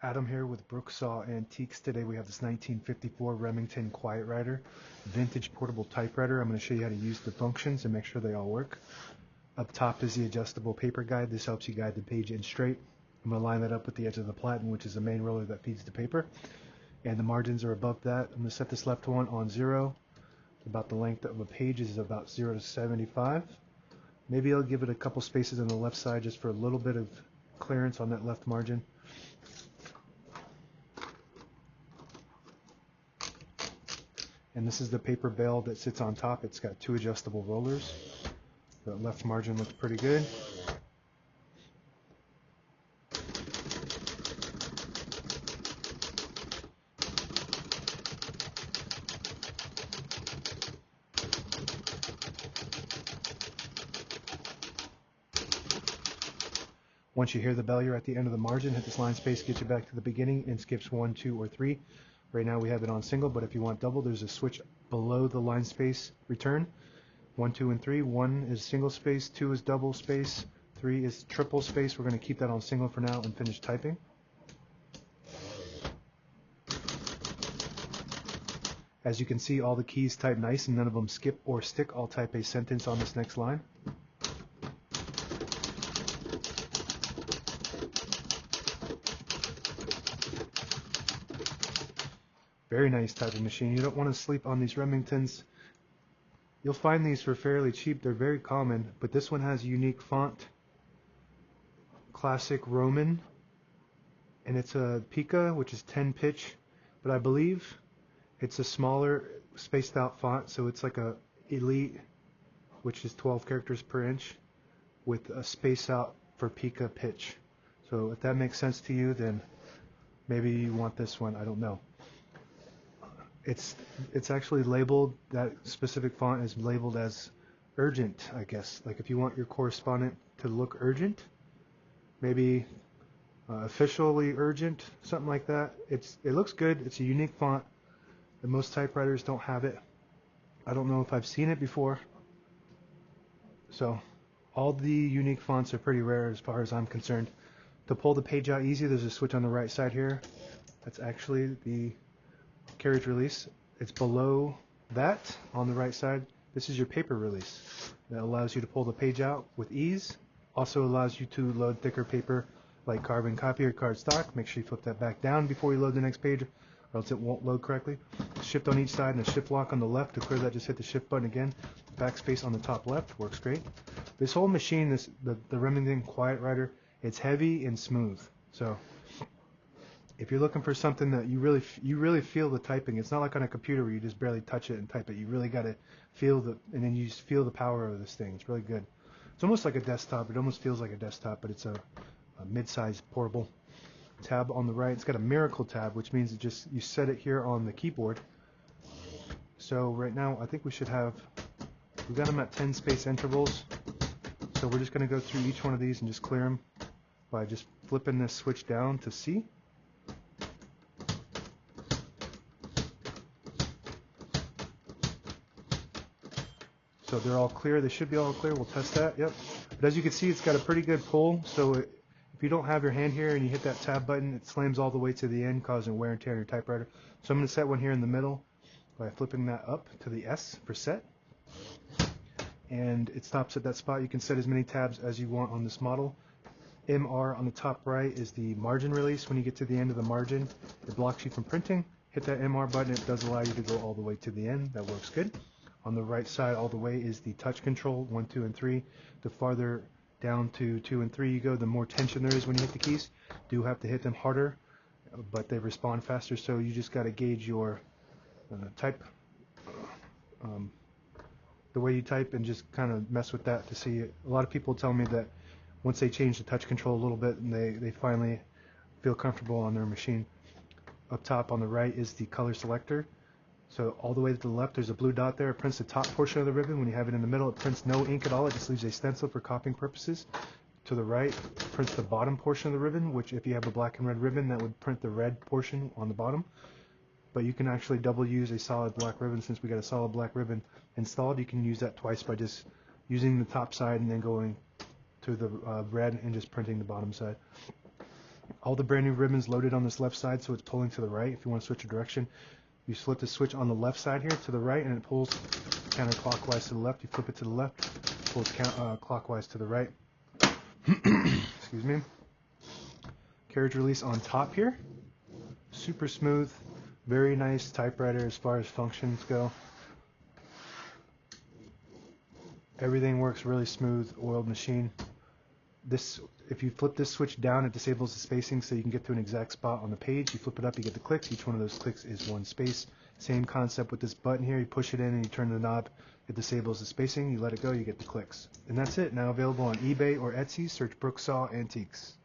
Adam here with Brooksaw Antiques. Today we have this 1954 Remington Quiet-Riter vintage portable typewriter. I'm going to show you how to use the functions and make sure they all work. Up top is the adjustable paper guide. This helps you guide the page in straight. I'm going to line that up with the edge of the platen, which is the main roller that feeds the paper. And the margins are above that. I'm going to set this left one on 0. About the length of a page is about 0 to 75. Maybe I'll give it a couple spaces on the left side just for a little bit of clearance on that left margin. And this is the paper bale that sits on top. It's got 2 adjustable rollers. The left margin looks pretty good. Once you hear the bell, you're at the end of the margin. Hit this line space, get you back to the beginning, and skips 1, 2, or 3. Right now we have it on single, but if you want double, there's a switch below the line space return. 1, 2, and 3. 1 is single space, 2 is double space, 3 is triple space. We're going to keep that on single for now and finish typing. As you can see, all the keys type nice and none of them skip or stick. I'll type a sentence on this next line. Very nice typing machine. You don't want to sleep on these Remingtons. You'll find these for fairly cheap. They're very common, but this one has a unique font, classic Roman, and it's a pica, which is 10 pitch, but I believe it's a smaller spaced out font, so it's like a elite, which is 12 characters per inch, with a space out for pica pitch. So if that makes sense to you, then maybe you want this one. I don't know. It's actually labeled, that specific font is labeled as urgent, I guess. Like if you want your correspondent to look urgent, maybe officially urgent, something like that. It looks good. It's a unique font, and most typewriters don't have it. I don't know if I've seen it before. So all the unique fonts are pretty rare as far as I'm concerned. To pull the page out easy, there's a switch on the right side here. That's actually the carriage release. It's below that on the right side. This is your paper release. That allows you to pull the page out with ease. Also allows you to load thicker paper like carbon copy or cardstock. Make sure you flip that back down before you load the next page, or else it won't load correctly. Shift on each side and a shift lock on the left. To clear that, just hit the shift button again. Backspace on the top left works great. This whole machine, the Remington Quiet-Riter, it's heavy and smooth. So if you're looking for something that you really feel the typing, it's not like on a computer where you just barely touch it and type it. You really got to feel and then you just feel the power of this thing. It's really good. It's almost like a desktop. It almost feels like a desktop, but it's a mid-sized portable. Tab on the right. It's got a miracle tab, which means you set it here on the keyboard. So right now, I think we've got them at 10 space intervals. So we're just going to go through each one of these and just clear them by just flipping this switch down to C. So they're all clear. They should be all clear. We'll test that. Yep. But as you can see, it's got a pretty good pull. So if you don't have your hand here and you hit that tab button, it slams all the way to the end, causing wear and tear on your typewriter. So I'm going to set one here in the middle by flipping that up to the S for set. And it stops at that spot. You can set as many tabs as you want on this model. MR on the top right is the margin release. When you get to the end of the margin, it blocks you from printing. Hit that MR button. It does allow you to go all the way to the end. That works good. On the right side all the way is the touch control, 1, 2, and 3. The farther down to 2 and 3 you go, the more tension there is when you hit the keys. Do have to hit them harder, but they respond faster, so you just got to gauge your the way you type, and just kind of mess with that to see it. A lot of people tell me that once they change the touch control a little bit, and they finally feel comfortable on their machine. Up top on the right is the color selector. So all the way to the left, there's a blue dot there. It prints the top portion of the ribbon. When you have it in the middle, it prints no ink at all. It just leaves a stencil for copying purposes. To the right, it prints the bottom portion of the ribbon, which if you have a black and red ribbon, that would print the red portion on the bottom. But you can actually double use a solid black ribbon. Since we got a solid black ribbon installed, you can use that twice by just using the top side and then going to the red and just printing the bottom side. All the brand new ribbons loaded on this left side, so it's pulling to the right. If you want to switch a direction, you flip the switch on the left side here to the right, and it pulls counterclockwise to the left. You flip it to the left, pulls clockwise to the right. Excuse me. Carriage release on top here. Super smooth, very nice typewriter as far as functions go. Everything works really smooth, oiled machine. This, if you flip this switch down, it disables the spacing so you can get to an exact spot on the page. You flip it up, you get the clicks. Each one of those clicks is one space. Same concept with this button here. You push it in and you turn the knob. It disables the spacing. You let it go, you get the clicks. And that's it. Now available on eBay or Etsy. Search Brooksaw Antiques.